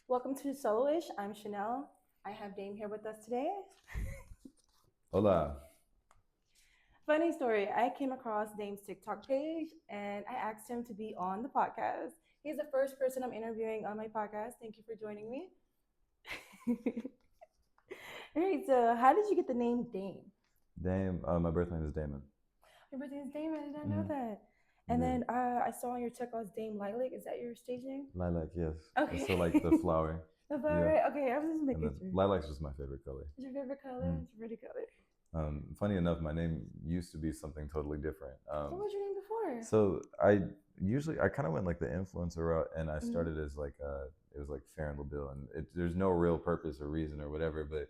Welcome to Soloish. I'm Chanel. I have Dame here with us today. Hola. Funny story, I came across Dame's TikTok page and I asked him to be on the podcast. He's the first person I'm interviewing on my podcast. Thank you for joining me. All right, so how did you get the name Dame? Dame. My birth name is Damon. Your birthday is Dame, I did not know Mm, that. And yeah. then I saw on your TikTok Dame Lilac. Is that your stage name? Lilac, yes. It's Okay. so like the flower. That's all Yeah. right. Okay, I was just And making then sure. lilac's just my favorite color. What's your favorite color? Mm. What's your pretty color? Funny enough, my name used to be something totally different. What was your name before? So I kind of went like the influencer route, and I started as like it was like Farron LaBille, and there's no real purpose or reason or whatever, but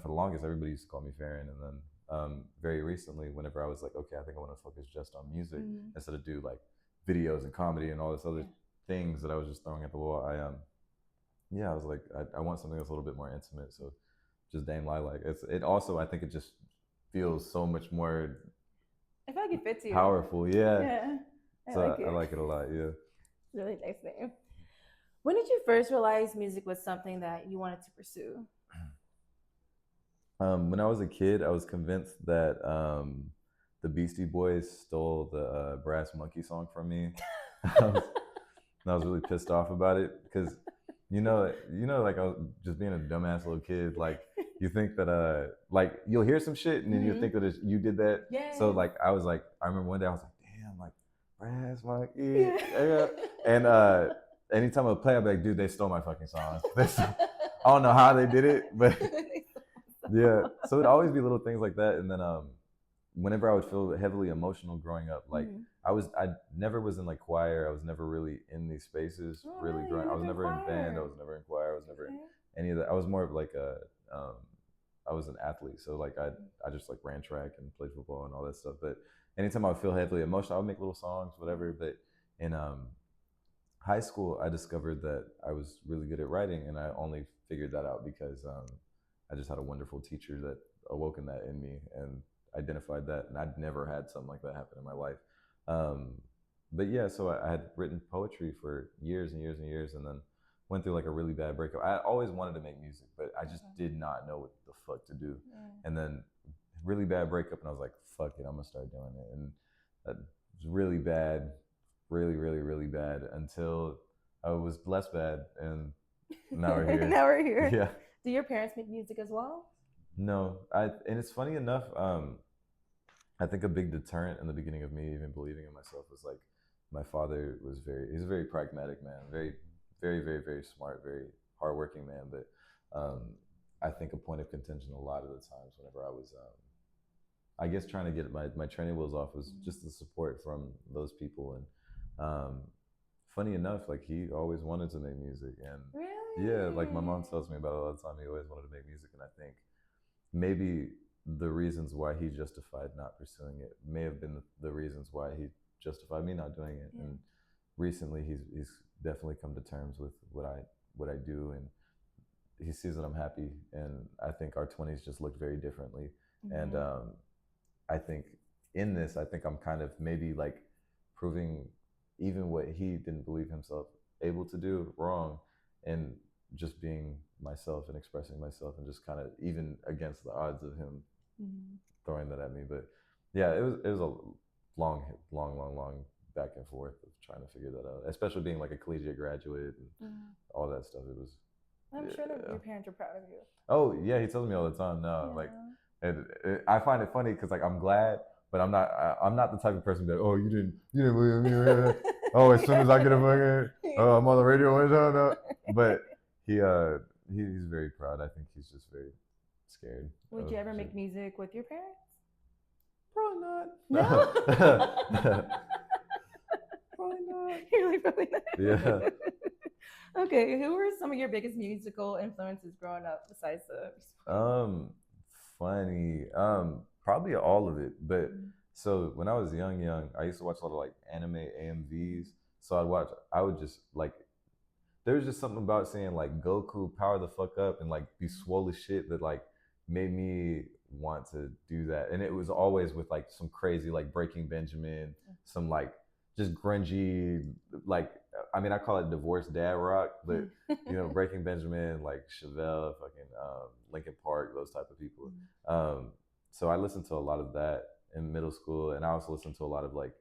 for the longest everybody used to call me Farron, and then very recently, whenever I was like, okay, I think I want to focus just on music instead of do like videos and comedy and all this other things that I was just throwing at the wall. I was like, I want something that's a little bit more intimate, so just Dame Lilac. It also, I think it just feels so much more I feel like it fits you. powerful. Yeah. Yeah. I like it a lot. Yeah. Really nice name. When did you first realize music was something that you wanted to pursue? When I was a kid, I was convinced that the Beastie Boys stole the Brass Monkey song from me. I was really pissed off about it because, like I was just being a dumbass little kid. Like you think that like you'll hear some shit and then you think that you did that. Yeah. So like I remember one day I was like, damn, like Brass Monkey, yeah. And anytime I play, I'd be like, dude, they stole my fucking song. I don't know how they did it, but yeah. So it'd always be little things like that. And then whenever I would feel heavily emotional growing up, like I never was in like choir. I was never really in these spaces really growing. I was never in band. I was never in choir. I was never in any of that. I was more of like I was an athlete. So like I just like ran track and played football and all that stuff. But anytime I would feel heavily emotional, I would make little songs, whatever. But in high school, I discovered that I was really good at writing, and I only figured that out because I just had a wonderful teacher that awoken that in me and identified that, and I'd never had something like that happen in my life. Um, but yeah, so I had written poetry for years and years and years, and then went through like a really bad breakup. I always wanted to make music, but I just did not know what the fuck to do. And then really bad breakup, and I was like, fuck it, I'm gonna start doing it. And it was really bad, really, really, really bad until I was less bad, and now we're here. Now we're here. Yeah. Do your parents make music as well? No, and it's funny enough. I think a big deterrent in the beginning of me even believing in myself was like my father he's a very pragmatic man, very, very, very, very smart, very hardworking man. But I think a point of contention a lot of the times whenever I was, I guess, trying to get my training wheels off was just the support from those people. And funny enough, like he always wanted to make music, and yeah, like my mom tells me about it all the time. He always wanted to make music, and I think maybe the reasons why he justified not pursuing it may have been the reasons why he justified me not doing it. And recently, he's definitely come to terms with what I do, and he sees that I'm happy. And I think our 20s just looked very differently. And I think in this, I think I'm kind of maybe like proving even what he didn't believe himself able to do wrong, and just being myself and expressing myself, and just kind of even against the odds of him throwing that at me. But yeah, it was a long back and forth of trying to figure that out, especially being like a collegiate graduate and all that stuff. It was. I'm sure that your parents are proud of you. Oh yeah, he tells me all the time. No, like, and I find it funny because like I'm glad, but I'm not the type of person that you didn't believe me. Oh, as soon as I get a fucking I'm on the radio. No. But he's very proud. I think he's just very scared. Would you ever make music with your parents? Probably not. No. Probably not. You're like, probably not. Yeah. Okay, who were some of your biggest musical influences growing up besides the funny. Probably all of it. But so when I was young, I used to watch a lot of like anime AMVs. So I would just like, there was just something about seeing like Goku power the fuck up and like be swole as shit that like made me want to do that. And it was always with like some crazy like Breaking Benjamin, some like just grungy, like I mean I call it divorced dad rock, but you know Breaking Benjamin, like Chevelle, fucking Linkin Park, those type of people. Um, so I listened to a lot of that in middle school, and I also listened to a lot of like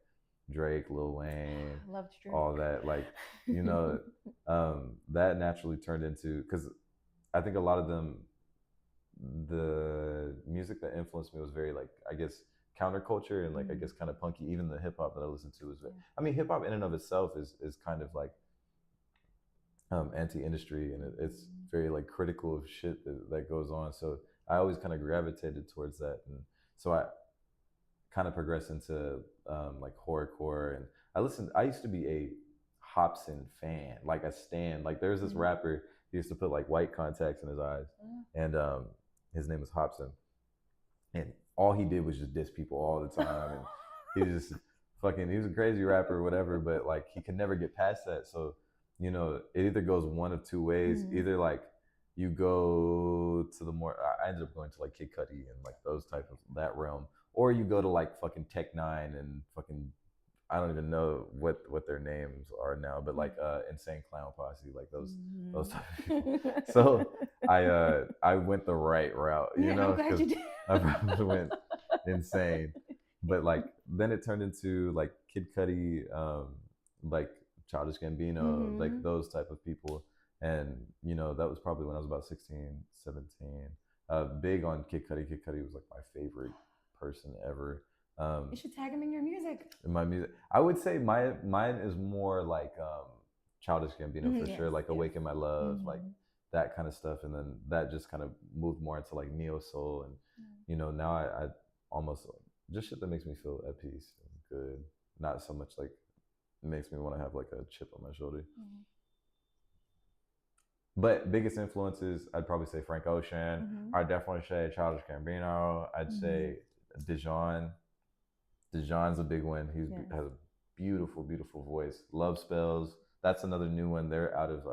Drake, Lil Wayne, Loved Drake. all that. Like you know, that naturally turned into because I think a lot of them, the music that influenced me was very like I guess counterculture and like I guess kind of punky. Even the hip hop that I listened to was, I mean, hip hop in and of itself is kind of like anti-industry, and it's very like critical of shit that goes on. So I always kind of gravitated towards that, and so I kind of progressed into like horrorcore. And I used to be a Hobson fan, like a stan. Like there's this rapper, he used to put like white contacts in his eyes, and his name was Hobson, and all he did was just diss people all the time, and he was just fucking, he was a crazy rapper or whatever, but like he could never get past that. So you know, it either goes one of two ways. Either like you go to the more, I ended up going to like Kid Cudi and like those type of that realm, or you go to like fucking Tech Nine and fucking, I don't even know what their names are now, but like Insane Clown Posse, like those type of people. So I went the right route, you know, because I probably went insane. But like then it turned into like Kid Cudi, like Childish Gambino, like those type of people. And you know that was probably when I was about 16, 17. Big on Kid Cudi. Kid Cudi was like my favorite person ever. You should tag him in your music. In my music, I would say mine is more like Childish Gambino for sure, like Awaken My Love, like that kind of stuff. And then that just kind of moved more into like neo soul, and you know now I almost just shit that makes me feel at peace and good, not so much like makes me want to have like a chip on my shoulder. But biggest influences, I'd probably say Frank Ocean. I'd definitely say Childish Gambino. I'd say Dijon. Dijon's a big one. He has a beautiful, beautiful voice. Love Spells. That's another new one. They're out of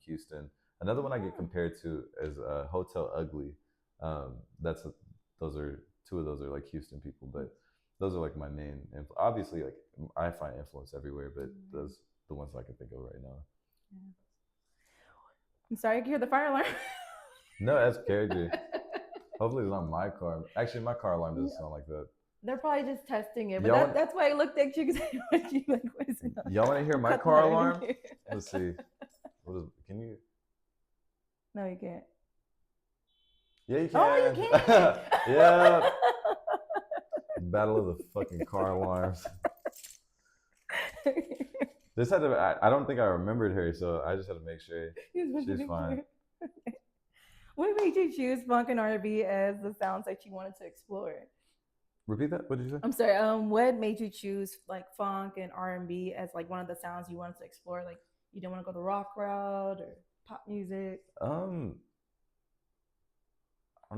Houston. Another one I get compared to is Hotel Ugly. Those are two of those are like Houston people, but those are like my main. Obviously, like I find influence everywhere, but those the ones I can think of right now. I'm sorry, I can hear the fire alarm. No, that's character. Hopefully it's not my car. Actually, my car alarm doesn't sound like that. They're probably just testing it, but that's why I looked at you because I was like, what is it? Y'all want to hear my car alarm? Let's see. Can you? No, you can't. Yeah, you can. Oh, you can. Yeah. Battle of the fucking car alarms. This had to. I don't think I remembered her, so I just had to make sure she's fine. What made you choose funk and R&B as the sounds that you wanted to explore? Repeat that. What did you say? I'm sorry. What made you choose like funk and R&B as like one of the sounds you wanted to explore? Like you didn't want to go the rock route or pop music? I don't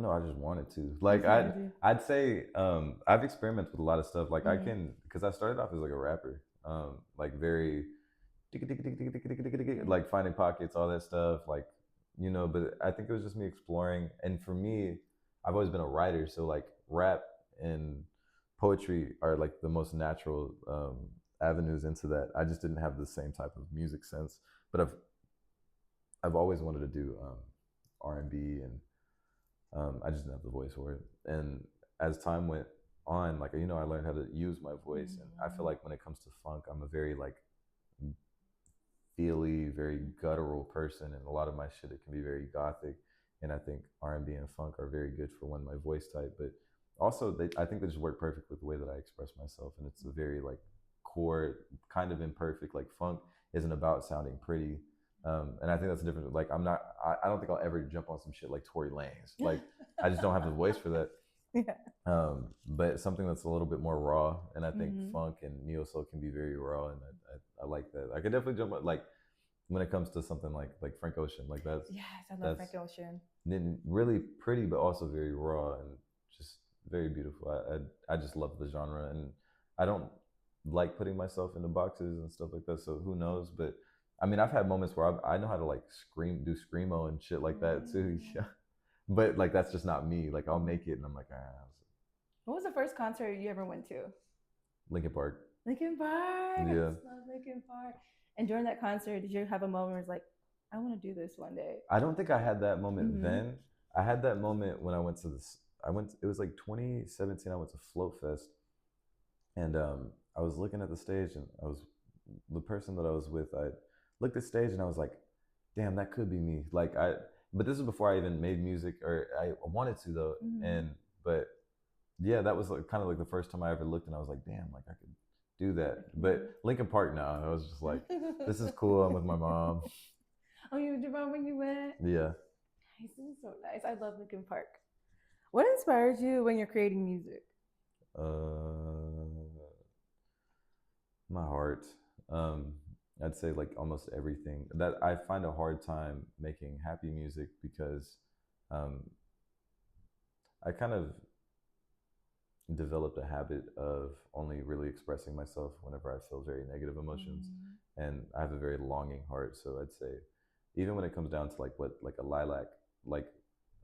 know. I just wanted to. Like I'd say I've experimented with a lot of stuff. Like I can, because I started off as like a rapper, like very like finding pockets, all that stuff. Like you know, but I think it was just me exploring. And for me, I've always been a writer, so like rap and poetry are like the most natural avenues into that. I just didn't have the same type of music sense, but I've always wanted to do R&B, and I just didn't have the voice for it. And as time went on, like you know, I learned how to use my voice, and I feel like when it comes to funk, I'm a very like feely, very guttural person, and a lot of my shit it can be very gothic. And I think R&B and funk are very good for my voice type, but also I think they just work perfect with the way that I express myself, and it's a very like core, kind of imperfect. Like funk isn't about sounding pretty, and I think that's the difference. Like I don't think I'll ever jump on some shit like Tory Lanez. Like I just don't have the voice for that. Yeah. But something that's a little bit more raw, and I think funk and neo soul can be very raw, and I like that. I could definitely jump on, like when it comes to something like Frank Ocean, like that's I love Frank Ocean. Really pretty, but also very raw and just very beautiful. I just love the genre, and I don't like putting myself into boxes and stuff like that. So who knows? But I mean, I've had moments where I know how to like do screamo and shit like that too. Yeah. But like that's just not me. Like I'll make it, and I'm like, ah. What was the first concert you ever went to? Linkin Park. Linkin Park. I Yeah. just love Linkin Park. And during that concert, did you have a moment where it's like, I want to do this one day? I don't think I had that moment Mm-hmm. then. I had that moment when I went to this. It was like 2017. I went to Float Fest, and I was looking at the stage, and I was the person that I was with. I looked at the stage, and I was like, "Damn, that could be me." Like I, but this is before I even made music, or I wanted to though. Mm-hmm. And but yeah, that was like, kind of like the first time I ever looked, and I was like, "Damn, like I could do that." But Lincoln Park, now I was just like, "This is cool." I'm with my mom. Oh, you with your mom when you went? Yeah. Nice. This is so nice. I love Linkin Park. What inspires you when you're creating music? Uh, my heart. Um, I'd say like almost everything. That I find a hard time making happy music because um, I kind of developed a habit of only really expressing myself whenever I feel very negative emotions, and I have a very longing heart. So I'd say, even when it comes down to like what like a lilac like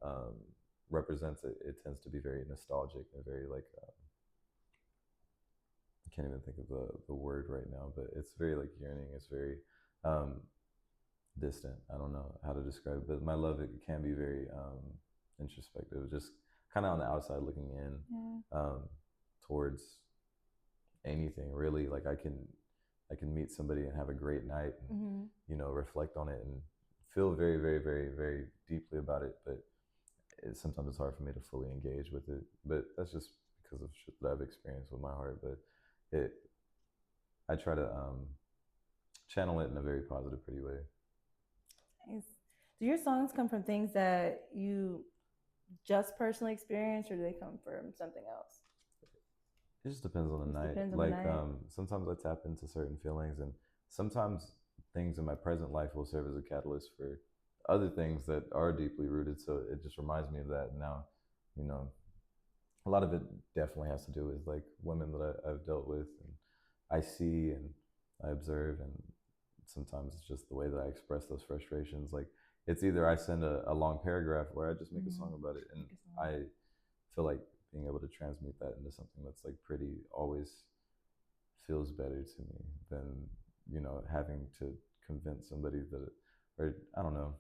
um, represents, it tends to be very nostalgic and very like I can't even think of the word right now, but it's very like yearning. It's very um, distant. I don't know how to describe it, but my love, it can be very introspective, just kind of on the outside looking in towards anything really. Like I can meet somebody and have a great night and reflect on it and feel very very very very deeply about it, but sometimes it's hard for me to fully engage with it. But that's just because of shit that I've experienced with my heart. But it I try to channel it in a very positive, pretty way. Nice. Do your songs come from things that you just personally experienced, or do they come from something else? It just depends on the Just night. depends on the Like night. sometimes I tap into certain feelings, and sometimes things in my present life will serve as a catalyst for other things that are deeply rooted. So it just reminds me of that. Now, you know, a lot of it definitely has to do with like women that I've dealt with, and I see and I observe, and sometimes it's just the way that I express those frustrations. Like it's either I send a long paragraph or I just make a song about it, and I feel like being able to transmute that into something that's like pretty always feels better to me than having to convince somebody that, or I don't know.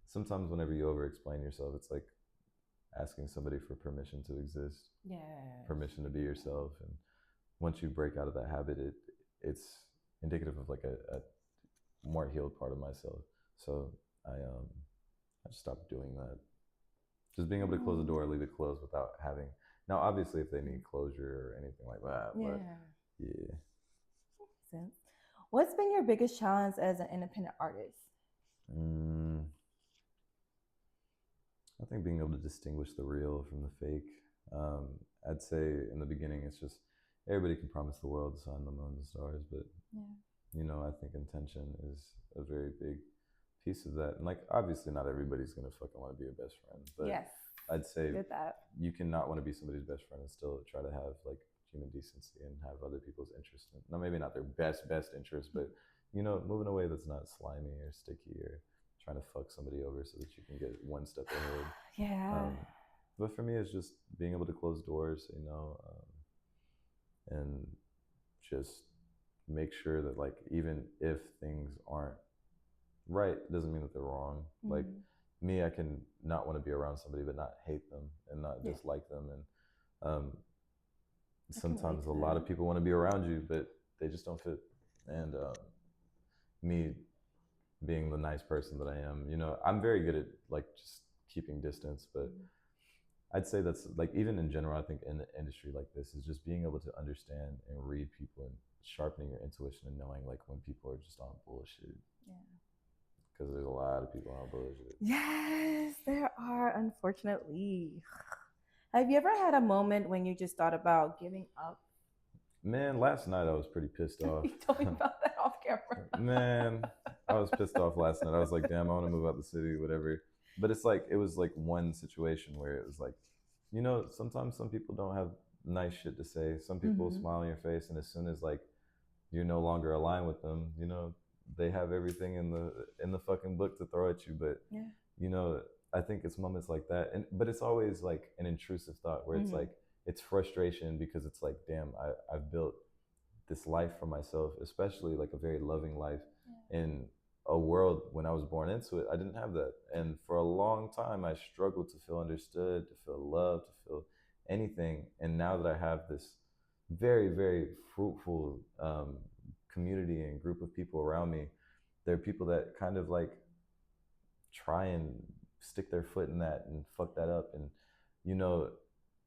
Sometimes whenever you over explain yourself, it's like asking somebody for permission to exist, Yeah. permission to be yourself, and once you break out of that habit, it's indicative of like a more healed part of myself. So I just stopped doing that. Just being able to close the door, leave it closed without having. Now, obviously, if they need closure or anything like that, Yeah. but yeah. Makes sense. What's been your biggest challenge as an independent artist? I think being able to distinguish the real from the fake. I'd say in the beginning, it's just everybody can promise the world, the sun, the moon, the stars, but I think intention is a very big piece of that. And like, obviously, not everybody's gonna fucking want to be your best friend, but Yes. I'd say Get that. you cannot want to be somebody's best friend and still try to have like human decency and have other people's interest in. Now, maybe not their best interest, but moving away that's not slimy or sticky or trying to fuck somebody over so that you can get one step ahead. Yeah. But for me, it's just being able to close doors, and just make sure that like even if things aren't right, it doesn't mean that they're wrong. Like me, I can not want to be around somebody but not hate them and not dislike them, and sometimes a lot of people want to be around you but they just don't fit. And me being the nice person that I am, I'm very good at like just keeping distance, but I'd say that's like even in general, I think in the industry like this is just being able to understand and read people and sharpening your intuition and knowing like when people are just on bullshit. Yeah. Because there's a lot of people on bullshit. Yes, there are, unfortunately. Have you ever had a moment when you just thought about giving up? Man, last night I was pretty pissed off. You told me about that off camera. Man, I was pissed off last night. I was like, damn, I want to move out the city, whatever. But it's like, it was like one situation where it was like, sometimes some people don't have nice shit to say. Some people smile in your face, and as soon as like you're no longer aligned with them, they have everything in the fucking book to throw at you. But I think it's moments like that, but it's always like an intrusive thought where it's like it's frustration because it's like, damn, I've built this life for myself, especially like a very loving life in a world when I was born into it. I didn't have that. And for a long time, I struggled to feel understood, to feel loved, to feel anything. And now that I have this very, very fruitful community and group of people around me, there are people that kind of like try and stick their foot in that and fuck that up. And, you know,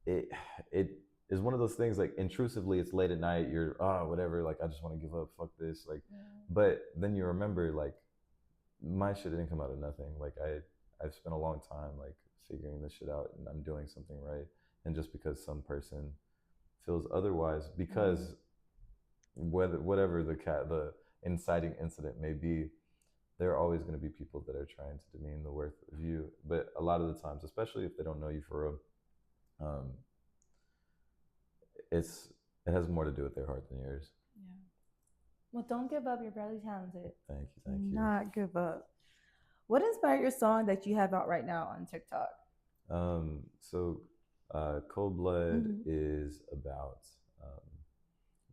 it, it, is one of those things like intrusively it's late at night, you're whatever, like I just want to give up, fuck this, like but then you remember like my shit didn't come out of nothing. Like I've spent a long time like figuring this shit out and I'm doing something right. And just because some person feels otherwise, because whatever the inciting incident may be, there are always going to be people that are trying to demean the worth of you. But a lot of the times, especially if they don't know you for real, it has more to do with their heart than yours. Yeah. Well, don't give up. You're barely talented. Thank you. Not give up. What inspired your song that you have out right now on TikTok? So Cold Blood is about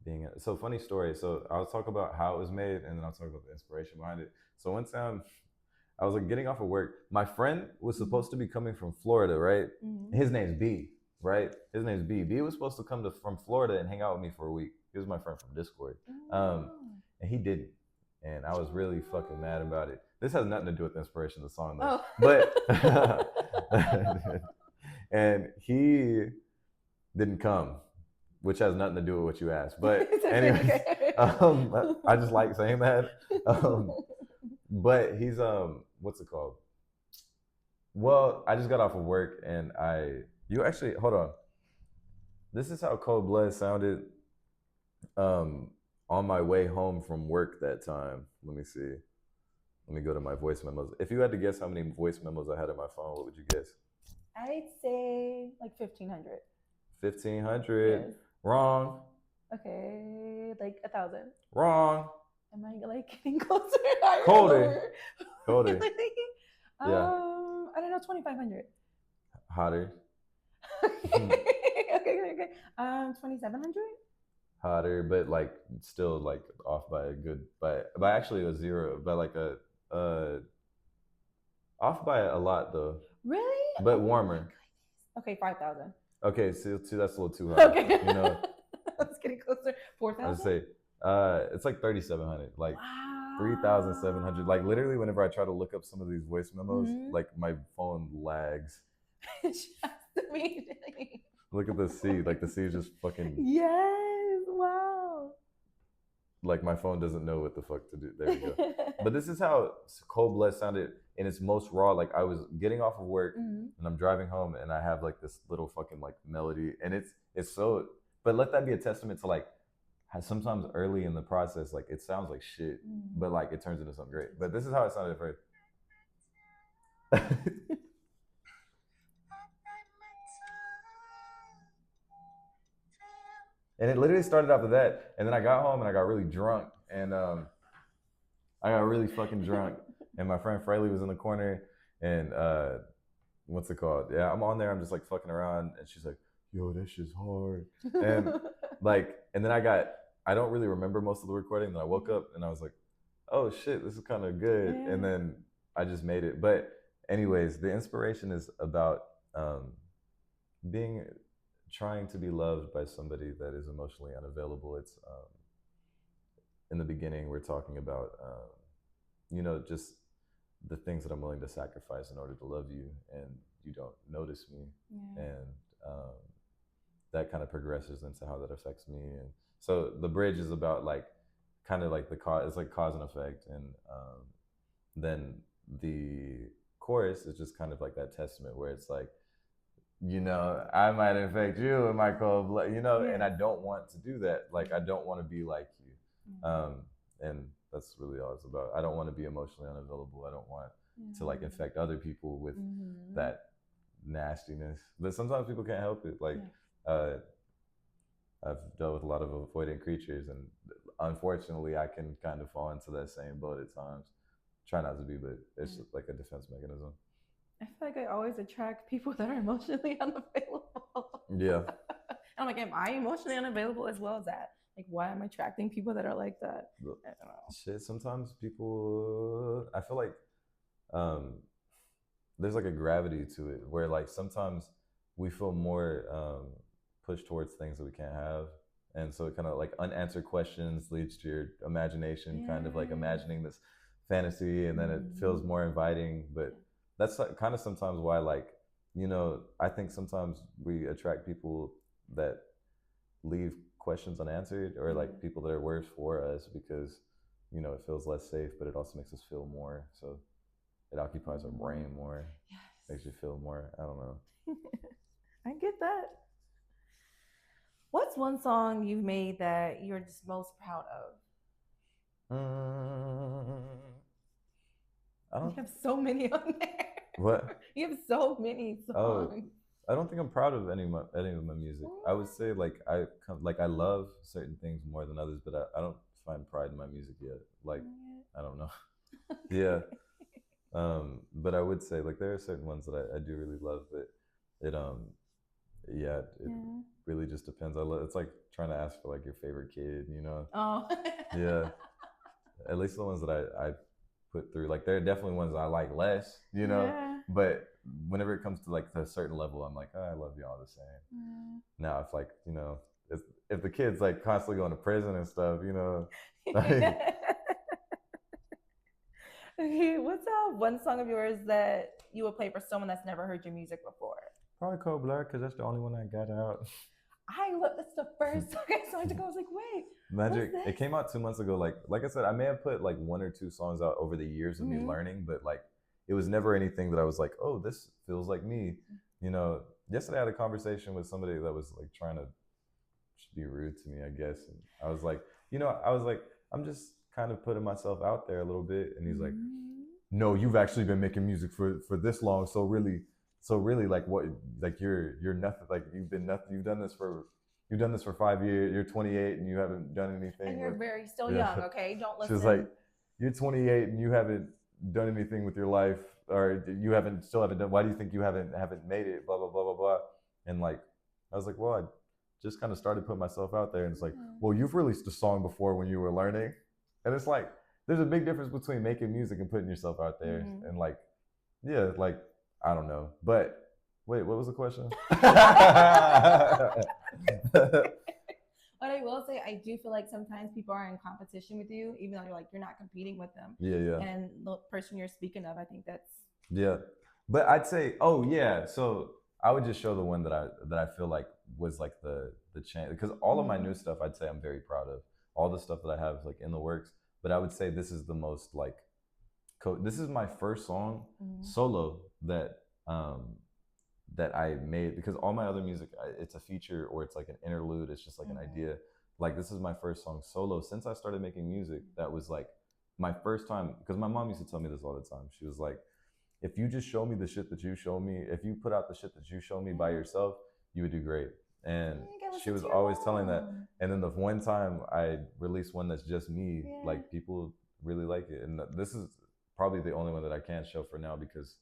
being so funny story. So I'll talk about how it was made, and then I'll talk about the inspiration behind it. So one time, I was like getting off of work. My friend was supposed to be coming from Florida, right? His name's B, right? His name's B. B was supposed to come from Florida and hang out with me for a week. He was my friend from Discord, and he didn't. And I was really fucking mad about it. This has nothing to do with the inspiration of the song, though. But and he didn't come, which has nothing to do with what you asked. But anyways, I just like saying that. But he's what's it called? Well, I just got off of work and you actually hold on. This is how Cold Blood sounded on my way home from work that time. Let me see. Let me go to my voice memos. If you had to guess how many voice memos I had on my phone, what would you guess? I'd say like 1,500. 1,500. Yes. Wrong. Okay, like 1,000. Wrong. Am I like getting closer? Colder. Yeah. I don't know, 2,500. Hotter. okay. 2,700. Hotter, but like still like off by a good by actually a zero, by like a off by a lot though. Really? But warmer. Okay, 5,000. Okay, so that's a little too high. Okay. You know. Let's get closer. 4,000. I'd say it's like 3,700, like 3,700. Like literally, whenever I try to look up some of these voice memos, like my phone lags. Look at the C. Like the C is just fucking. Yes. Wow. Like my phone doesn't know what the fuck to do. There we go. But this is how Cold Blood sounded in its most raw. Like I was getting off of work and I'm driving home and I have like this little fucking like melody and it's so. But let that be a testament to like how sometimes early in the process, like it sounds like shit, but like it turns into something great. But this is how it sounded at first. And it literally started after that. And then I got home and I got really drunk. And I got really fucking drunk. And my friend Fraley was in the corner. And what's it called? Yeah, I'm on there. I'm just like fucking around. And she's like, yo, that shit's hard. And like, and then I don't really remember most of the recording. And then I woke up and I was like, oh shit, this is kind of good. Yeah. And then I just made it. But anyways, the inspiration is about trying to be loved by somebody that is emotionally unavailable. It's in the beginning we're talking about just the things that I'm willing to sacrifice in order to love you, and you don't notice me. Yeah. And that kind of progresses into how that affects me. And so the bridge is about like kind of like the cause, it's like cause and effect, and then the chorus is just kind of like that testament where it's like, I might infect you in my cold blood, yeah. And I don't want to do that. Like, I don't want to be like you. And that's really all it's about. I don't want to be emotionally unavailable. I don't want to like infect other people with that nastiness. But sometimes people can't help it. Like, I've dealt with a lot of avoidant creatures, and unfortunately I can kind of fall into that same boat at times. Try not to be, but it's just like a defense mechanism. I feel like I always attract people that are emotionally unavailable. Yeah. I'm like, am I emotionally unavailable as well as that? Like, why am I attracting people that are like that? I don't know. Shit, sometimes people, I feel like um, there's like a gravity to it where like sometimes we feel more pushed towards things that we can't have. And so it kind of like unanswered questions leads to your imagination, kind of like imagining this fantasy, and then it feels more inviting. But that's like, kind of sometimes why, like, I think sometimes we attract people that leave questions unanswered, or like people that are worse for us because it feels less safe, but it also makes us feel more. So it occupies our brain more, makes you feel more. I don't know. I get that. What's one song you've made that you're just most proud of? I don't. You have so many on there. What? You have so many Oh, songs. I don't think I'm proud of any of my music. I would say like I love certain things more than others, but I don't find pride in my music yet. Like I don't know. Yeah. But I would say like there are certain ones that I do really love, but it yeah, it really just depends. It's like trying to ask for like your favorite kid, Oh. Yeah. At least the ones that I put through. Like there are definitely ones I like less, Yeah. but whenever it comes to like to a certain level, I'm like, oh, I love y'all the same. Now if like, if the kid's like constantly going to prison and stuff, like Okay, what's one song of yours that you would play for someone that's never heard your music before? probably Cold Blood because that's the only one I got out. I love that's the first song I saw. I was like, wait, Magic. It came out 2 months ago. Like I said, I may have put like 1 or 2 songs out over the years of me learning, but like it was never anything that I was like, oh, this feels like me. Yesterday I had a conversation with somebody that was like trying to be rude to me, I guess. And I was like, I'm just kind of putting myself out there a little bit. And he's like, no, you've actually been making music for this long. So really like what, like you're nothing, like you've been nothing. You've done this for 5 years. You're 28 and you haven't done anything. And you're very still young, okay? Don't listen. She was like, you're 28 and you haven't done anything with your life, or you still haven't done. Why do you think you haven't made it? Blah blah blah blah blah. And like, I was like, well, I just kind of started putting myself out there, and it's like, well, you've released a song before when you were learning, and it's like, there's a big difference between making music and putting yourself out there, and like, yeah, like I don't know, but wait, what was the question? But I will say, I do feel like sometimes people are in competition with you, even though you're not competing with them. Yeah. And the person you're speaking of, I think that's. Yeah, but I'd say, oh yeah, so I would just show the one that I feel like was like the change, because all of my new stuff I'd say I'm very proud of. All the stuff that I have like in the works, but I would say this is the most like, this is my first song solo that I made, because all my other music, it's a feature or it's like an interlude. It's just like an idea. Like this is my first song solo since I started making music. That was like my first time, because my mom used to tell me this all the time. She was like, if you just show me the shit that you show me, if you put out the shit that you show me by yourself, you would do great. And she was always telling that. And then the one time I released one that's just me, like people really like it. And this is probably the only one that I can show for now, because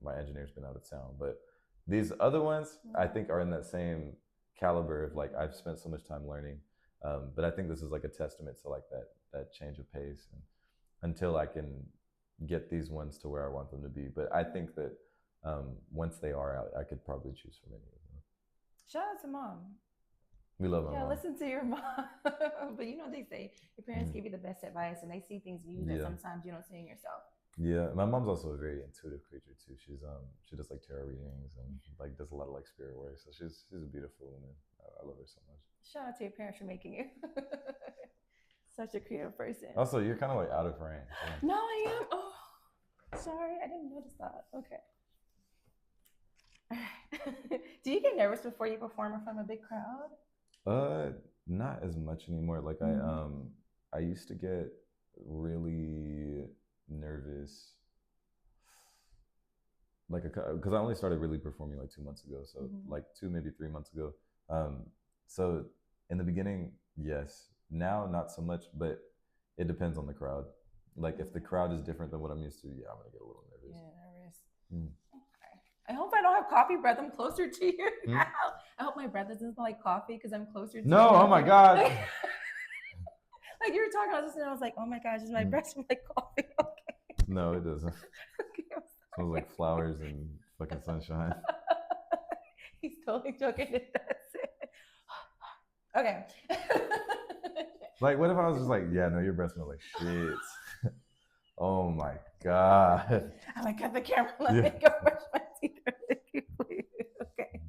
my engineer's been out of town. But these other ones, I think, are in that same caliber of like, I've spent so much time learning. But I think this is like a testament to like that change of pace, and until I can get these ones to where I want them to be. But I think that once they are out, I could probably choose from any of them. Shout out to mom. We love my mom. Listen to your mom. But they say your parents give you the best advice, and they see things in you that sometimes you don't see in yourself. Yeah, my mom's also a very intuitive creature too. She does like tarot readings and like does a lot of like spirit work. So she's a beautiful woman. I love her so much. Shout out to your parents for making you such a creative person. Also, you're kind of like out of range. Yeah. No, I am. Oh, sorry, I didn't notice that. Okay. All right. Do you get nervous before you perform in front of a big crowd? Not as much anymore. Like I used to get really nervous, like because I only started really performing like 2 months ago, so like 2 maybe 3 months ago. So in the beginning, yes. Now not so much, but it depends on the crowd. Like if the crowd is different than what I'm used to, yeah, I'm gonna get a little nervous. Yeah, nervous. Okay. I hope I don't have coffee breath. I'm closer to you now. I hope my breath doesn't smell like coffee because I'm closer to No, you. oh my God. Like you were talking, I was like, oh my gosh, does my breath smell like coffee? Okay. No, it doesn't. Okay, it smells like flowers and fucking sunshine. He's totally joking. It does it. Okay. Like, what if I was just like, yeah, no, your breath smells like shit. Oh my God. I'm like, cut the camera. Let me go brush my teeth really quickly. Okay.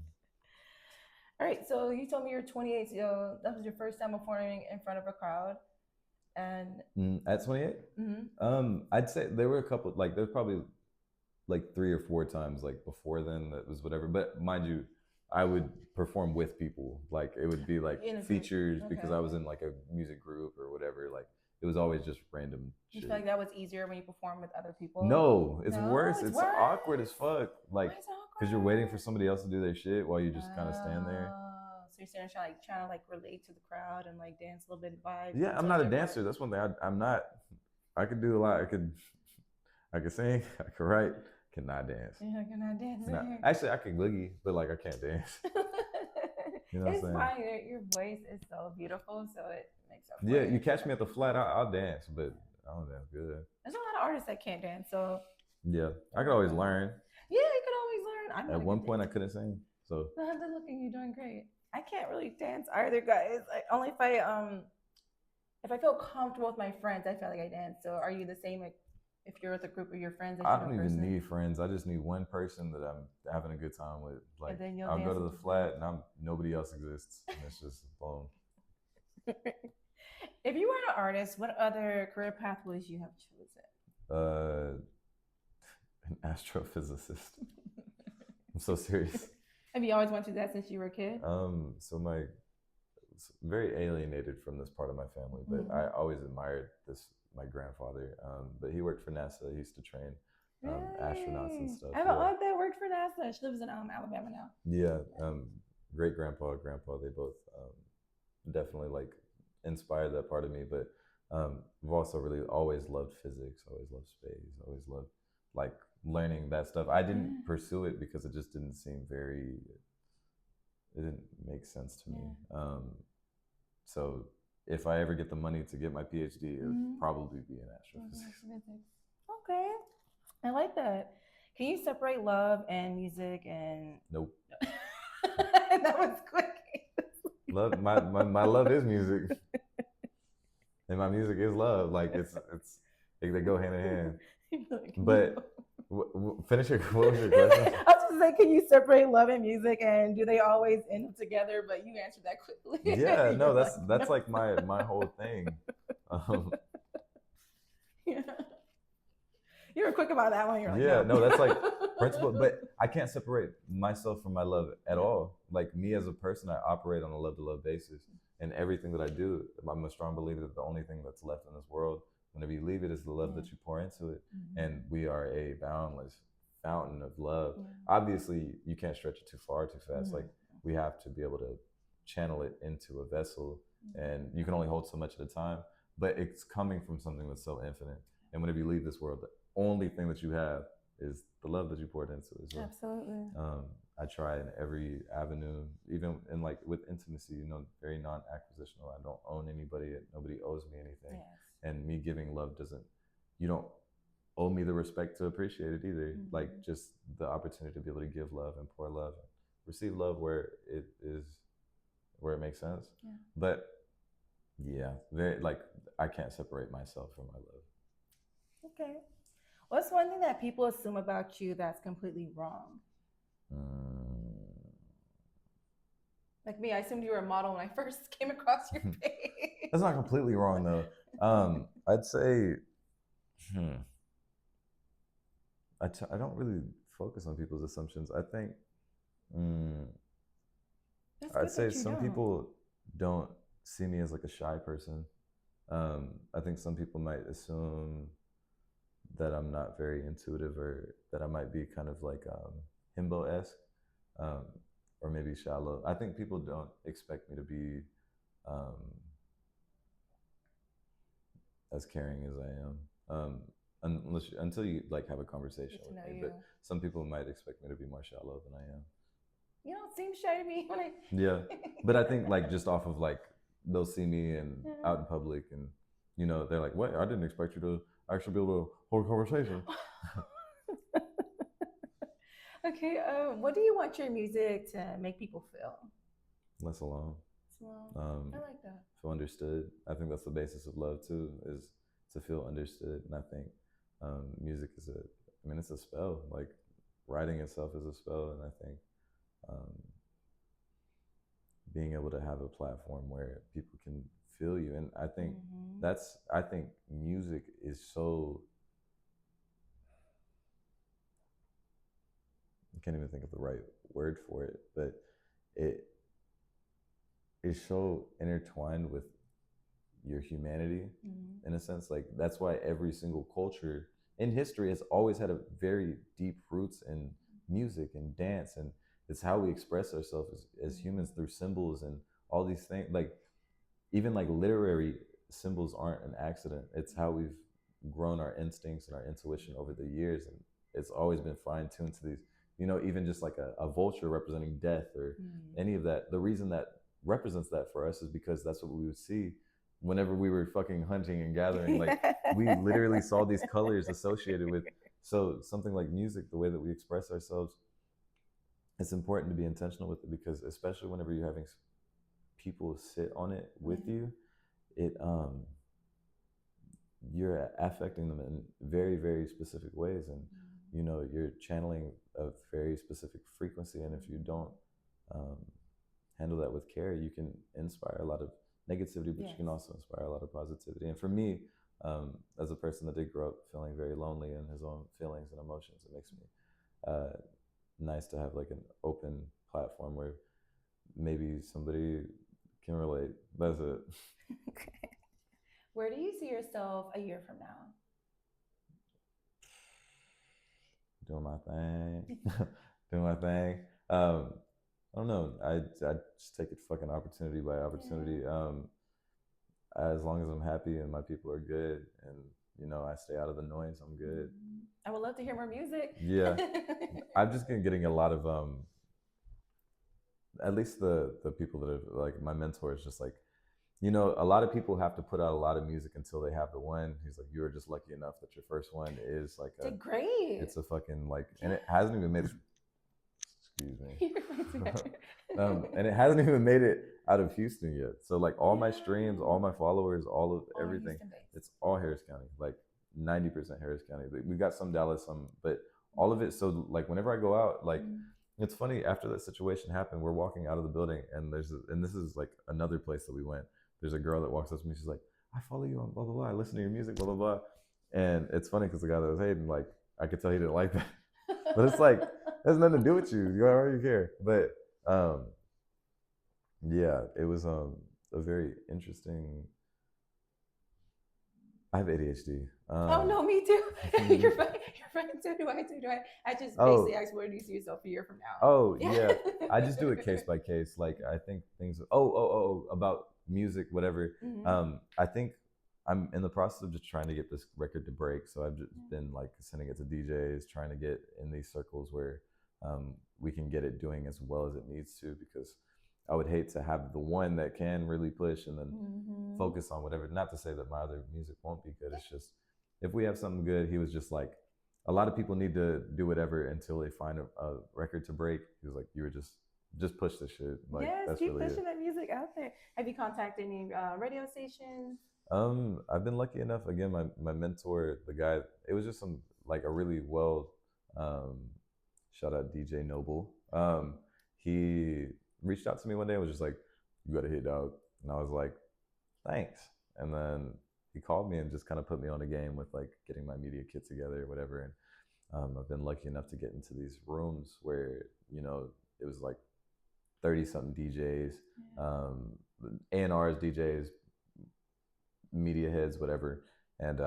All right. So you told me you're 28. So that was your first time performing in front of a crowd. And at 28, I'd say there were a couple. Like, there's probably like 3 or 4 times like before then that was whatever. But mind you, I would perform with people. Like, it would be like features because I was in like a music group or whatever. Like, it was always just random shit. You feel like that was easier when you perform with other people? No, it's worse. It's awkward as fuck. Like, because you're waiting for somebody else to do their shit while you just kind of stand there. So you're trying to relate to the crowd and like dance a little bit, vibe. Yeah, I'm not a dancer. That's one thing. I'm not. I could do a lot. I could sing. I could write. Cannot dance. Yeah, cannot dance. Actually, I can boogie, but like I can't dance. You know what I'm saying? Fine. Your voice is so beautiful, so it makes up. Yeah, you catch me at the flat, I'll dance, but I don't dance good. There's a lot of artists that can't dance, so. Yeah, I could always learn. Yeah, you could always learn. At one point, I couldn't sing, so. Look, you're doing great. I can't really dance either, guys. Only if I feel comfortable with my friends, I feel like I dance. So, are you the same? Like, if you're with a group of your friends, I don't even need friends. I just need one person that I'm having a good time with. Like, I'll go to the flat and nobody else exists, and it's just boom. If you were an artist, what other career path would you have chosen? An astrophysicist. I'm so serious. Have you always wanted that since you were a kid? So very alienated from this part of my family, but I always admired my grandfather. But he worked for NASA. He used to train astronauts and stuff. I have an aunt that worked for NASA. She lives in Alabama now. Yeah, great grandpa, they both definitely like inspired that part of me. But I've also really always loved physics, always loved space, always loved like learning that stuff. I didn't pursue it because it just didn't seem it didn't make sense to me. So if I ever get the money to get my PhD, it would probably be in astrophysics. Okay, I like that. Can you separate love and music and? Nope. That was quick. Love, my love is music, and my music is love. Like they go hand in hand. But finish your question. I was just saying, can you separate love and music, and do they always end up together? But you answered that quickly. Yeah, no, that's like my whole thing. Yeah. You were quick about that one. You're like, yeah, no, that's like principle. But I can't separate myself from my love at all. Like, me as a person, I operate on a love-to-love basis, and everything that I do, I'm a strong believer that the only thing that's left in this world, whenever you leave it, is the love that you pour into it. And we are a boundless fountain of love. Obviously, you can't stretch it too far, too fast. Like, we have to be able to channel it into a vessel, and you can only hold so much at a time. But it's coming from something that's so infinite. And whenever you leave this world, the only thing that you have is the love that you poured into it. So, absolutely. I try in every avenue, even in like with intimacy, very non-acquisitional. I don't own anybody. Nobody owes me anything. Yes. And me giving love you don't owe me the respect to appreciate it either. Like, just the opportunity to be able to give love and pour love and receive love where it makes sense. Yeah. But yeah, I can't separate myself from my love. Okay. What's one thing that people assume about you that's completely wrong? Like me, I assumed you were a model when I first came across your page. That's not completely wrong though. I'd say, I don't really focus on people's assumptions. I think, I'd say some people don't see me as like a shy person. I think some people might assume that I'm not very intuitive, or that I might be kind of like himbo-esque, or maybe shallow. I think people don't expect me to be as caring as I am, until you like have a conversation with me. But some people might expect me to be more shallow than I am. You don't seem shy to me when I. Yeah, but I think like just off of like they'll see me and out in public, and they're like, "What? I didn't expect you to actually be able to hold a conversation." Okay. What do you want your music to make people feel? Less alone. Well, Um, I like that. feel understood. I think that's the basis of love too, is to feel understood. And I think music is it's a spell. Like writing itself is a spell, and I think um, being able to have a platform where people can feel you, and I think I think music is so. I can't even think of the right word for it, but it is so intertwined with your humanity in a sense. Like that's why every single culture in history has always had a very deep roots in music and dance, and it's how we express ourselves as humans through symbols and all these things. Like even like literary symbols aren't an accident. It's how we've grown our instincts and our intuition over the years, and it's always been fine-tuned to these, even just like a vulture representing death or any of that. The reason that represents that for us is because that's what we would see whenever we were fucking hunting and gathering. Like we literally saw these colors associated with. So something like music, the way that we express ourselves, it's important to be intentional with it, because especially whenever you're having people sit on it with you, it you're affecting them in very, very specific ways, and you're channeling a very specific frequency, and if you don't um, handle that with care, you can inspire a lot of negativity, but you can also inspire a lot of positivity. And for me, as a person that did grow up feeling very lonely in his own feelings and emotions, it makes me nice to have like an open platform where maybe somebody can relate. That's it. Okay. Where do you see yourself a year from now? Doing my thing, doing my thing. I don't know. I just take it fucking opportunity by opportunity. As long as I'm happy and my people are good, and I stay out of the noise, I'm good. I would love to hear more music. Yeah, I've just been getting a lot of at least the people that are like my mentors, just like a lot of people have to put out a lot of music until they have the one. He's like, you were just lucky enough that your first one is like Did great. It's a fucking like, and it hasn't even made. Excuse me. And it hasn't even made it out of Houston yet. So like all my streams, all my followers, all of everything, it's all Harris County. Like 90% Harris County. We got some Dallas, some, but all of it. So like whenever I go out, like it's funny, after that situation happened, we're walking out of the building, and and this is like another place that we went. There's a girl that walks up to me. She's like, I follow you on blah, blah, blah. I listen to your music, blah, blah, blah. And it's funny because the guy that was hating, like, I could tell he didn't like that. But it's like, it has nothing to do with you. You already care. But yeah, it was a very interesting. I have ADHD. Oh no, me too. You're fine. You're fine. So do I. So do I. I just basically asked, where do you see yourself a year from now? Oh yeah, I just do it case by case. Like I think things. About music, whatever. I think I'm in the process of just trying to get this record to break. So I've just been like sending it to DJs, trying to get in these circles where we can get it doing as well as it needs to, because I would hate to have the one that can really push and then focus on whatever. Not to say that my other music won't be good. It's just, if we have something good, he was just like, a lot of people need to do whatever until they find a record to break. He was like, you were just push this shit. Like, yes, that's keep really pushing that music out there. Have you contacted any radio stations? I've been lucky enough. Again, my mentor, the guy, it was just some like a really well, shout out DJ Noble. He reached out to me one day and was just like, you got to hit, dog. And I was like, thanks. And then he called me and just kind of put me on a game with like getting my media kit together or whatever. And I've been lucky enough to get into these rooms where, it was like 30 something DJs, A&Rs, DJs, media heads, whatever. And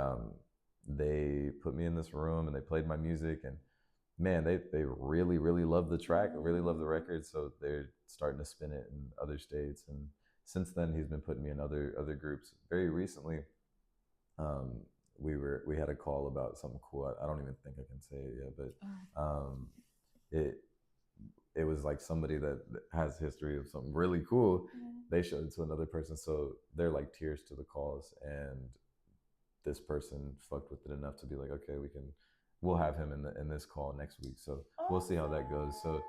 they put me in this room and they played my music, and man, they really, really love the track, really love the record. So they're starting to spin it in other states. And since then, he's been putting me in other groups. Very recently, we had a call about something cool. I don't even think I can say it yet, but it it was like somebody that has history of something really cool. Yeah. They showed it to another person, so they're like tears to the calls, and this person fucked with it enough to be like, okay, we'll have him in this call next week. So we'll see how that goes. So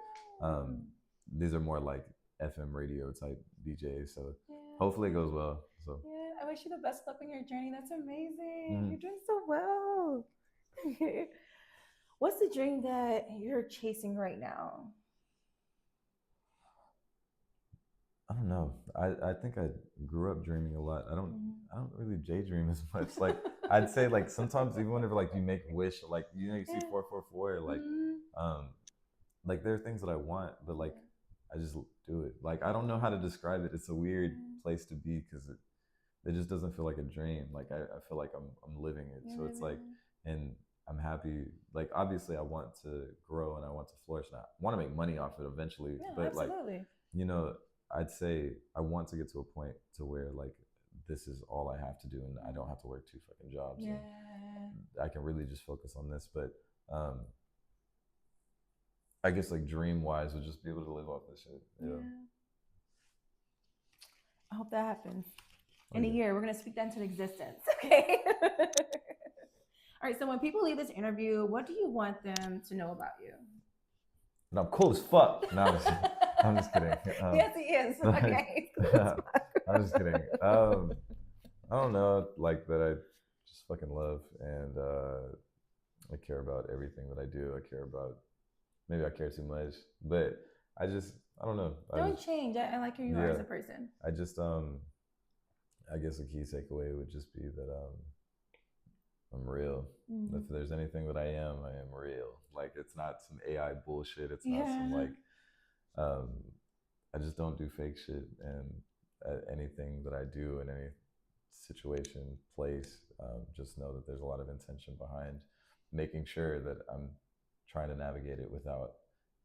these are more like FM radio type DJs. So yeah. hopefully it goes well. So yeah, I wish you the best luck in your journey. That's amazing. You're doing so well. What's the dream that you're chasing right now? I don't know. I think I grew up dreaming a lot. I don't really daydream as much. Like I'd say like sometimes even whenever like you make a wish, like you know you see 444, like there are things that I want, but like I just do it. Like I don't know how to describe it. It's a weird place to be because it just doesn't feel like a dream. Like I feel like I'm living it. So it's like, and I'm happy. Like obviously I want to grow and I want to flourish. And I want to make money off it eventually. Yeah, but absolutely. like, you know, I'd say I want to get to a point to where like this is all I have to do and I don't have to work 2 fucking jobs. Yeah. And I can really just focus on this. But I guess like dream wise would just be able to live off this shit. Yeah. I hope that happens. In a year, we're gonna speak that into existence. Okay. All right. So when people leave this interview, what do you want them to know about you? And I'm cool as fuck. No, I'm just kidding. Yes, he is. Okay. I'm just kidding. I don't know, like that I just fucking love and I care about everything that I do. I care about, maybe I care too much, but I don't know. Don't change. I like who you are as a person. I just, I guess a key takeaway would just be that I'm real. If there's anything that I am real. Like it's not some AI bullshit. It's not some like, I just don't do fake shit. And anything that I do in any situation, place, just know that there's a lot of intention behind making sure that I'm trying to navigate it without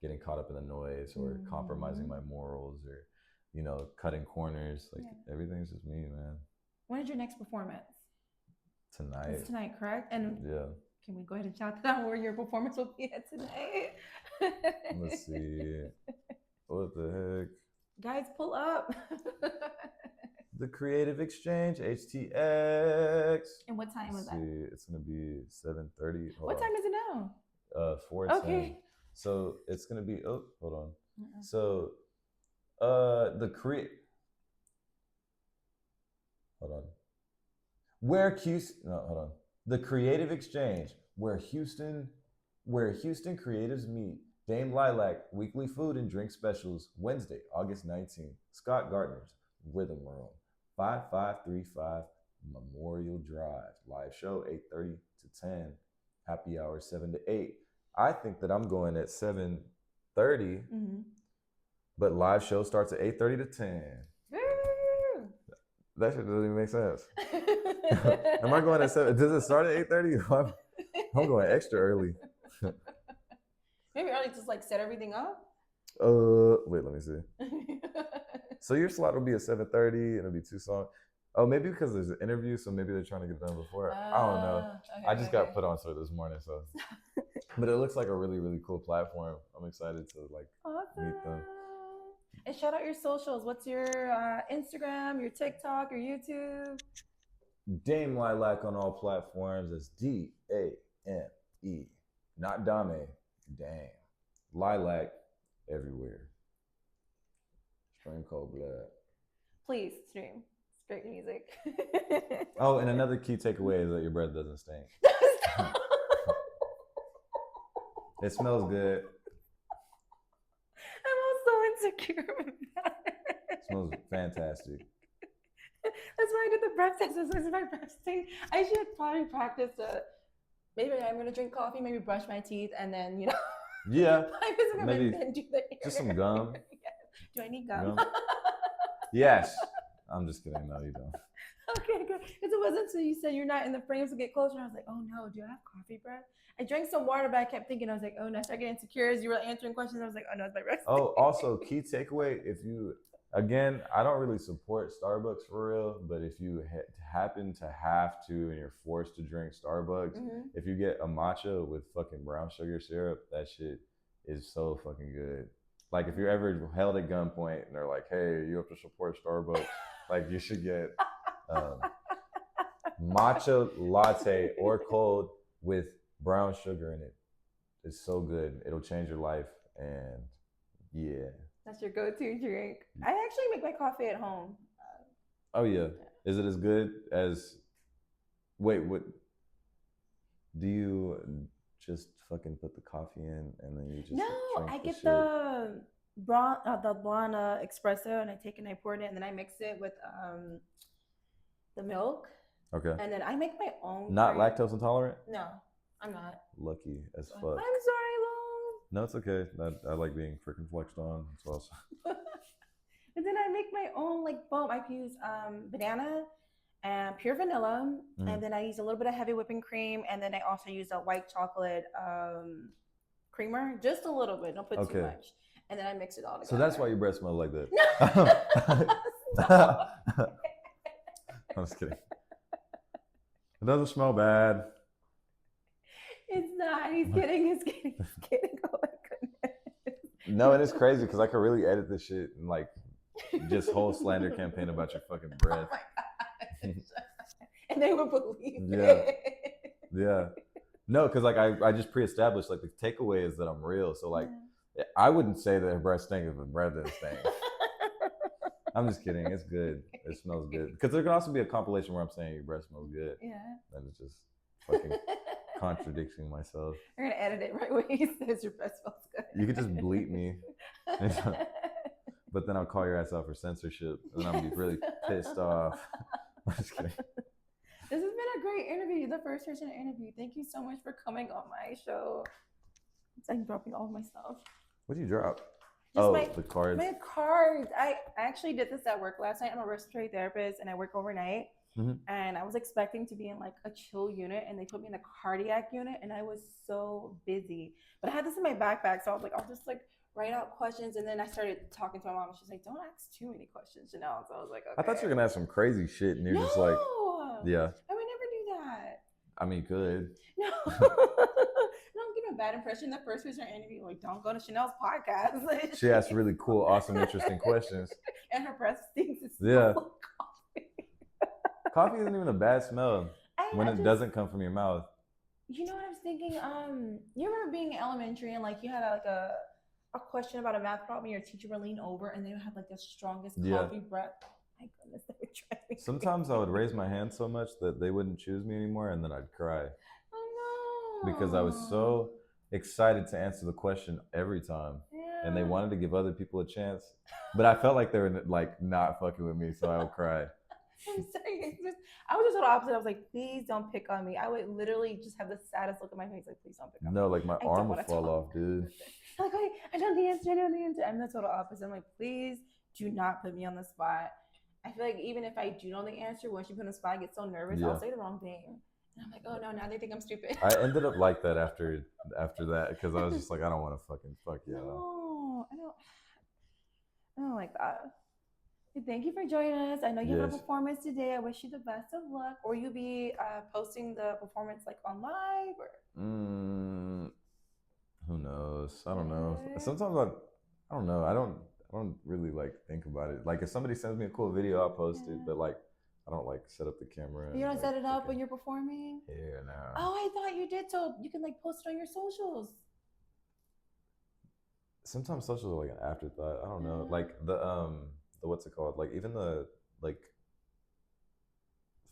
getting caught up in the noise or compromising my morals or, you know, cutting corners. Like everything's just me, man. When is your next performance? Tonight. It's tonight, correct? And yeah. Can we go ahead and shout that out where your performance will be at tonight? Let's see. What the heck? Guys, pull up. The Creative Exchange, HTX. And what time was that? It's gonna be 7:30. What time is it now? 4:10. Okay. So it's gonna be. Oh, hold on. So, Hold on. Hold on. The Creative Exchange, where Houston creatives meet. Dame Lilac weekly food and drink specials Wednesday, August 19th. Scott Gardner's Rhythm Room, 5535 Memorial Drive. Live show 8:30 to 10. Happy hour 7 to 8. I think that I'm going at 7:30, but live show starts at 8:30 to 10. That shit doesn't even make sense. Am I going at 7? Does it start at 8:30? I'm going extra early. Maybe early, just like set everything up. Wait, let me see. So your slot will be at 7:30, and it'll be 2 songs. Oh, maybe because there's an interview, so maybe they're trying to get it done before. I don't know. Okay, I just got put on to it this morning, so. But it looks like a really, really cool platform. I'm excited to like meet them. And shout out your socials. What's your Instagram, your TikTok, your YouTube? Dame Lilac on all platforms. That's DAME, not Dame. Dame. Lilac everywhere. Stream Cold Blood. Please stream. It's great music. Oh, and another key takeaway is that your breath doesn't stink. It smells good. I'm so insecure with that. It smells fantastic. That's why I did the breath test. This is my breath stink. I should probably practice maybe I'm gonna drink coffee, maybe brush my teeth, and then Yeah. Maybe just some gum. Do I need gum? Yes. I'm just kidding. No, you don't. Okay, good. Because it wasn't until you said you're not in the frame to get closer. I was like, oh no, do I have coffee breath? I drank some water, but I kept thinking, I was like, oh no, I started getting insecure as you were answering questions. I was like, oh no, it's my breath. Oh, also, key takeaway, again, I don't really support Starbucks for real, but if you happen to have to and you're forced to drink Starbucks, if you get a matcha with fucking brown sugar syrup, that shit is so fucking good. Like if you're ever held at gunpoint and they're like, "Hey, you have to support Starbucks," like you should get matcha latte or cold with brown sugar in it. It's so good. It'll change your life. And yeah. That's your go-to drink. I actually make my coffee at home. Oh yeah. Is it as good as? Wait, what? Do you just fucking put the coffee in and then you just No, drink I the get shit? the blonde espresso, and I take it and I pour it in, and then I mix it with the milk, Okay. and then I make my own. Not cream. lactose intolerant? No, I'm not. Lucky as fuck. I'm sorry, Lo. No, it's okay. I like being freaking flexed on. It's awesome. And then I make my own like foam. I use banana and pure vanilla, and then I use a little bit of heavy whipping cream, and then I also use a white chocolate creamer, just a little bit. Don't put too much. And then I mix it all together. So that's why your breath smells like that. No. I'm just kidding. It doesn't smell bad. It's not. He's kidding. He's kidding. He's kidding. Oh my goodness. No, and it's crazy because I could really edit this shit and like just whole slander campaign about your fucking breath. Oh my gosh. And they would believe Yeah. it. Yeah. No, because like I just pre-established like the takeaway is that I'm real. So like I wouldn't say that her breath stinks if her breath didn't stink. I'm just kidding. It's good. It smells good. Because there can also be a compilation where I'm saying your breath smells good. Yeah. And it's just fucking contradicting myself. You're gonna edit it right when he says your breath smells good. You could just bleep me. But then I'll call your ass out for censorship and I'm gonna be really pissed off. I'm just kidding. This has been a great interview. The first person to interview. Thank you so much for coming on my show. I'm dropping all of my stuff. What did you drop? Just the cards. My cards. I actually did this at work last night. I'm a respiratory therapist and I work overnight. Mm-hmm. And I was expecting to be in like a chill unit, and they put me in a cardiac unit, and I was so busy. But I had this in my backpack, so I was like, I'll just like write out questions. And then I started talking to my mom. She's like, don't ask too many questions, Janelle. So I was like, okay. I thought you were gonna ask some crazy shit, and you're just like, yeah. I would never do that. I mean, good. No. Don't give a bad impression. The first person I interviewed, like, don't go to Chanel's podcast. She asked really cool, awesome, interesting questions. And her breath stinks. Yeah. Coffee isn't even a bad smell when it doesn't come from your mouth. You know what I was thinking? You remember being in elementary and like you had like a question about a math problem, and your teacher would lean over and they would have like the strongest coffee breath. My goodness, that would drive me Sometimes I would raise my hand so much that they wouldn't choose me anymore, and then I'd cry. Oh no! Because I was so excited to answer the question every time, and they wanted to give other people a chance, but I felt like they were like not fucking with me, so I would cry. I'm sorry. I was just the opposite. I was like, please don't pick on me. I would literally just have the saddest look on my face, like, please don't pick on me. No, like my arm would fall off, dude. Like, wait, I know the answer. I know the answer. I'm the total opposite. I'm like, please do not put me on the spot. I feel like even if I do know the answer, once you put me on the spot, I get so nervous. I'll say the wrong thing. And I'm like, oh no, now they think I'm stupid. I ended up like that after that because I was just like, I don't want to fucking fuck you. No, I don't like that. Thank you for joining us. I know you have a performance today. I wish you the best of luck. Or you'll be posting the performance like on live, or who knows? I don't know. Sometimes I don't know. I don't really like think about it. Like if somebody sends me a cool video, I'll post it. But like I don't like set up the camera. You don't set it up when you're performing? Yeah, no. Oh, I thought you did. So you can like post it on your socials. Sometimes socials are like an afterthought. I don't know. Like the what's it called? Like even the like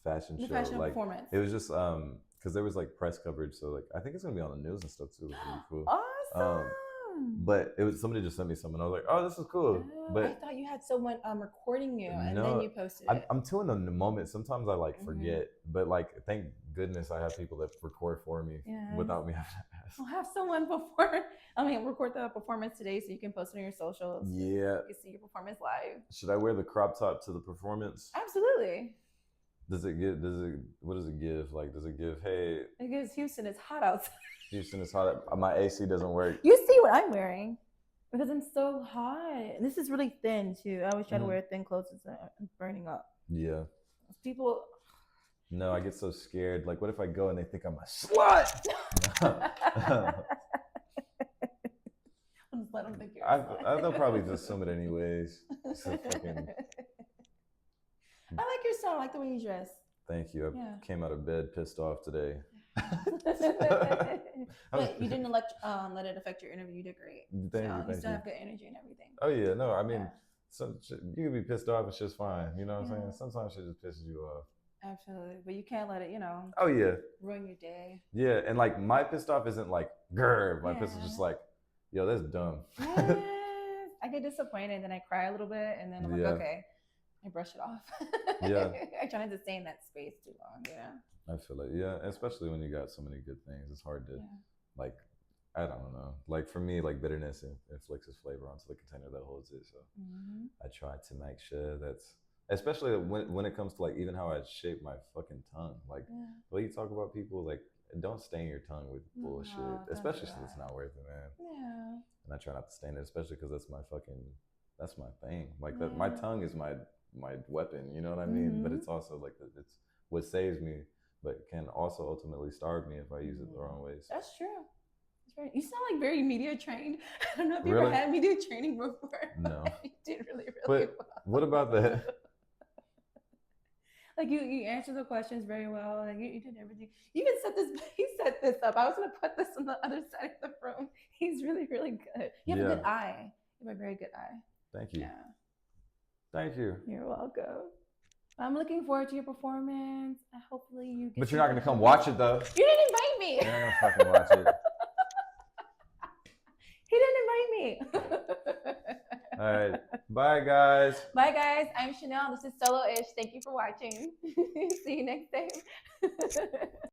fashion show, like performance. It was just because there was like press coverage, so like I think it's gonna be on the news and stuff too. It was really cool. Awesome. But it was somebody just sent me something. I was like, oh, this is cool. But I thought you had someone recording you and then you posted it. I'm too in the moment. Sometimes I like forget, but like thank goodness I have people that record for me without me having to ask. I'll have someone record the performance today so you can post it on your socials. Yeah. You can see your performance live. Should I wear the crop top to the performance? Absolutely. What does it give? Like, does it give, hey? It gives Houston, it's hot outside. Houston is hot. My AC doesn't work. You see what I'm wearing because I'm so hot. This is really thin too. I always try to wear thin clothes. I'm burning up. Yeah. People. No, I get so scared. Like, what if I go and they think I'm a slut? let them think you're. They'll probably just assume it anyways. It's a fucking... I like your style. I like the way you dress. Thank you. I came out of bed pissed off today. But you didn't let it affect your interview. You did great. Thank you. You Still have good energy and everything. Oh yeah, no, I mean, you can be pissed off and shit's fine. You know what I'm saying? Yeah. Sometimes shit just pisses you off. Absolutely, but you can't let it, Oh yeah. ruin your day. Yeah, and like my pissed off isn't like grr. My pissed is just like, yo, that's dumb. Yes. I get disappointed and then I cry a little bit and then I'm like, okay, I brush it off. Yeah. I try not to stay in that space too long, I feel like, especially when you got so many good things, it's hard to like, I don't know. Like for me, like bitterness inflicts its flavor onto the container that holds it. So I try to make sure that's, especially when it comes to like even how I shape my fucking tongue. Like the way you talk about people, like don't stain your tongue with bullshit, especially since it's not worth it, man. Yeah. And I try not to stain it, especially because that's my thing. Like that, my tongue is my weapon. You know what I mean? But it's also like it's what saves me, but can also ultimately starve me if I use it the wrong ways. That's true. You sound like very media trained. I don't know if you ever had media training before. No. You did really But well. what about that? Like you answered the questions very well. Like you did everything. You even set this up. I was gonna put this on the other side of the room. He's really, really good. You have a good eye. You have a very good eye. Thank you. Yeah. Thank you. You're welcome. I'm looking forward to your performance. Hopefully you get. But you're not gonna come watch it though. You didn't invite me. You're not gonna fucking watch it. He didn't invite me. All right. Bye, guys. Bye, guys. I'm Chanel. This is Soloish. Thank you for watching. See you next time.